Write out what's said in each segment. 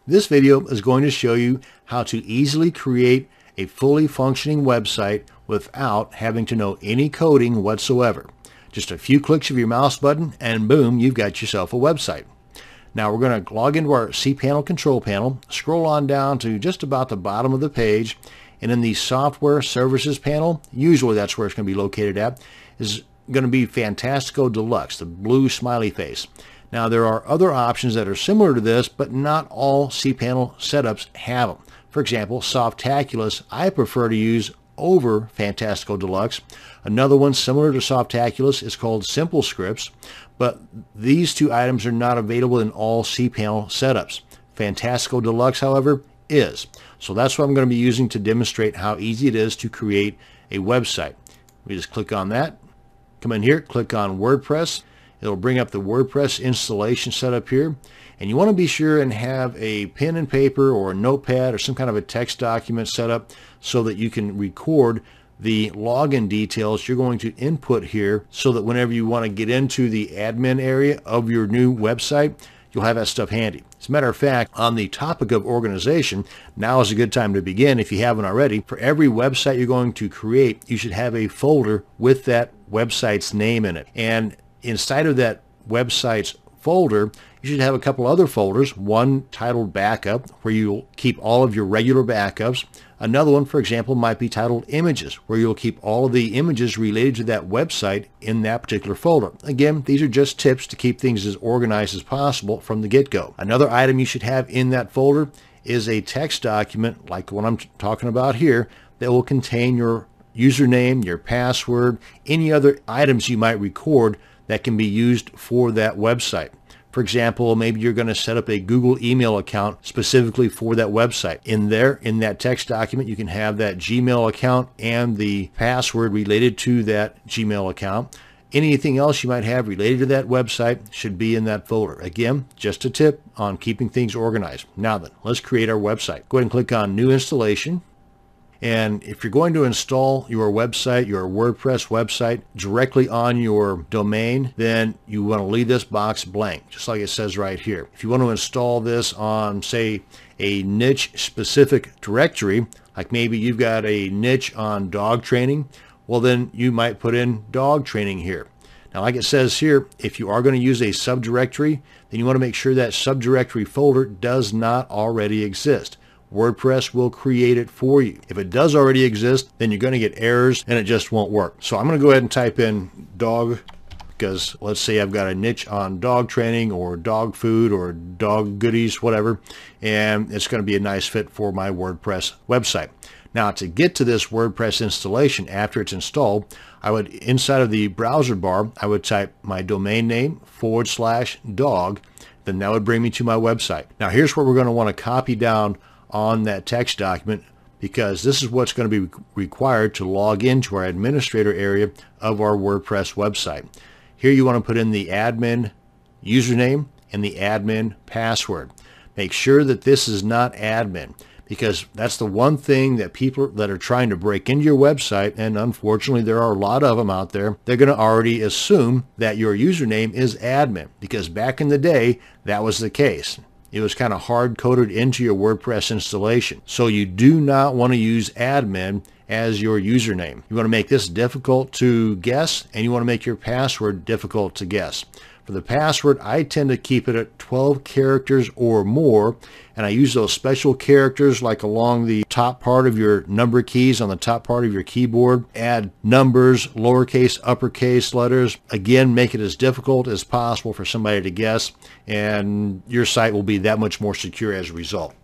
This video is going to show you how to easily create a fully functioning website without having to know any coding whatsoever. Just a few clicks of your mouse button and boom, you've got yourself a website. Now we're going to log into our cPanel control panel, scroll on down to just about the bottom of the page, and in the software services panel, usually that's where it's going to be located at, is going to be Fantastico Deluxe, the blue smiley face. Now there are other options that are similar to this, but not all cPanel setups have them. For example, Softaculous I prefer to use over Fantastico Deluxe. Another one similar to Softaculous is called Simple Scripts, but these two items are not available in all cPanel setups. Fantastico Deluxe, however, is. So that's what I'm going to be using to demonstrate how easy it is to create a website. We just click on that, come in here, click on WordPress. It'll bring up the WordPress installation setup here. And you want to be sure and have a pen and paper or a notepad or some kind of a text document set up so that you can record the login details you're going to input here, so that whenever you want to get into the admin area of your new website, you'll have that stuff handy. As a matter of fact, on the topic of organization, now is a good time to begin if you haven't already. For every website you're going to create, you should have a folder with that website's name in it. And inside of that website's folder, you should have a couple other folders, one titled Backup, where you'll keep all of your regular backups. Another one, for example, might be titled Images, where you'll keep all of the images related to that website in that particular folder. Again, these are just tips to keep things as organized as possible from the get-go. Another item you should have in that folder is a text document, like what I'm talking about here, that will contain your username, your password, any other items you might record that can be used for that website. For example, maybe you're going to set up a Google email account specifically for that website. In there, in that text document, you can have that Gmail account and the password related to that Gmail account. Anything else you might have related to that website should be in that folder. Again, just a tip on keeping things organized. Now then, let's create our website. Go ahead and click on New Installation. And if you're going to install your website, your WordPress website, directly on your domain, then you want to leave this box blank, just like it says right here. If you want to install this on, say, a niche-specific directory, like maybe you've got a niche on dog training, well, then you might put in dog training here. Now, like it says here, if you are going to use a subdirectory, then you want to make sure that subdirectory folder does not already exist. WordPress will create it for you. If it does already exist, then you're going to get errors and it just won't work. So I'm going to go ahead and type in dog, because let's say I've got a niche on dog training or dog food or dog goodies, whatever, and it's going to be a nice fit for my WordPress website. Now, to get to this WordPress installation after it's installed, I would, inside of the browser bar, I would type my domain name /dog, then that would bring me to my website. Now, here's where we're going to want to copy down on that text document, because this is what's going to be required to log into our administrator area of our WordPress website. Here you want to put in the admin username and the admin password. Make sure that this is not admin, because that's the one thing that people that are trying to break into your website, and unfortunately there are a lot of them out there, they're going to already assume that your username is admin, because back in the day that was the case. It was kind of hard-coded into your WordPress installation. So you do not want to use admin as your username. You want to make this difficult to guess, and you want to make your password difficult to guess. For the password, I tend to keep it at 12 characters or more, and I use those special characters like along the top part of your number keys on the top part of your keyboard. Add numbers, lowercase, uppercase letters. Again, make it as difficult as possible for somebody to guess, and your site will be that much more secure as a result.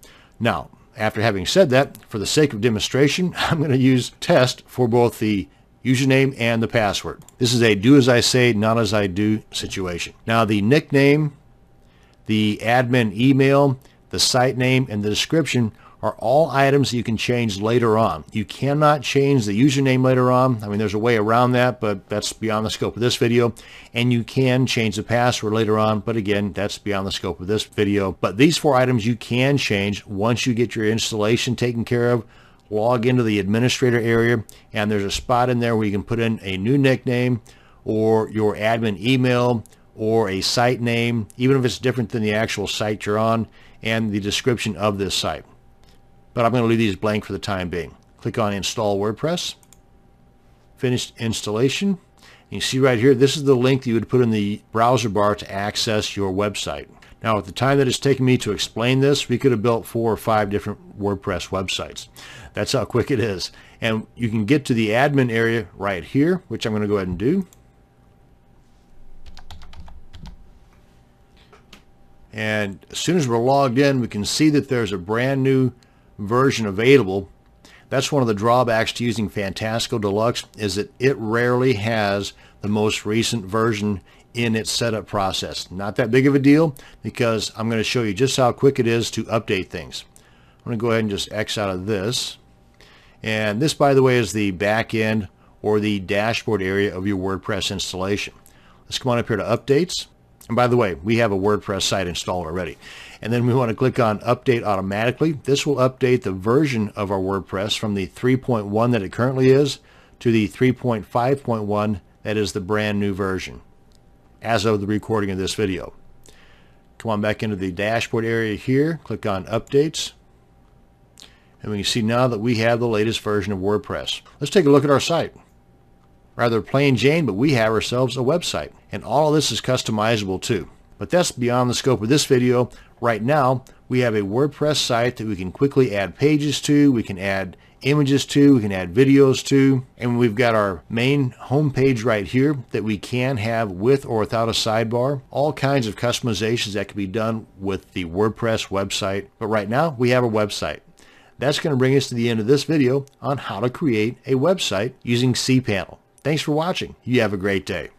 Now, after having said that, for the sake of demonstration, I'm going to use test for both the username and the password. This is a do as I say, not as I do situation. Now, the nickname, the admin email, the site name, and the description are all items that you can change later on. You cannot change the username later on. I mean, there's a way around that, but that's beyond the scope of this video. And you can change the password later on, but again, that's beyond the scope of this video. But these four items you can change once you get your installation taken care of. Log into the administrator area, and there's a spot in there where you can put in a new nickname or your admin email or a site name, even if it's different than the actual site you're on, and the description of this site. But I'm going to leave these blank for the time being. Click on Install WordPress. Finished installation. And you see right here, this is the link that you would put in the browser bar to access your website. Now, at the time that it's taken me to explain this, we could have built 4 or 5 different WordPress websites. That's how quick it is. And you can get to the admin area right here, which I'm going to go ahead and do. And as soon as we're logged in, we can see that there's a brand new version available. That's one of the drawbacks to using Fantastical Deluxe, is that it rarely has the most recent version in its setup process. Not that big of a deal, because I'm going to show you just how quick it is to update things. I'm going to go ahead and just X out of this. And this, by the way, is the back end or the dashboard area of your WordPress installation. Let's come on up here to Updates. And by the way, we have a WordPress site installed already. And then we want to click on Update Automatically. This will update the version of our WordPress from the 3.1 that it currently is to the 3.5.1 that is the brand new version as of the recording of this video. Come on back into the dashboard area here, click on Updates, and we can see now that we have the latest version of WordPress. Let's take a look at our site. Rather plain Jane, but we have ourselves a website. And all of this is customizable too. But that's beyond the scope of this video. Right now, we have a WordPress site that we can quickly add pages to, we can add images to, we can add videos to, and we've got our main homepage right here that we can have with or without a sidebar. All kinds of customizations that can be done with the WordPress website. But right now, we have a website. That's going to bring us to the end of this video on how to create a website using cPanel. Thanks for watching. You have a great day.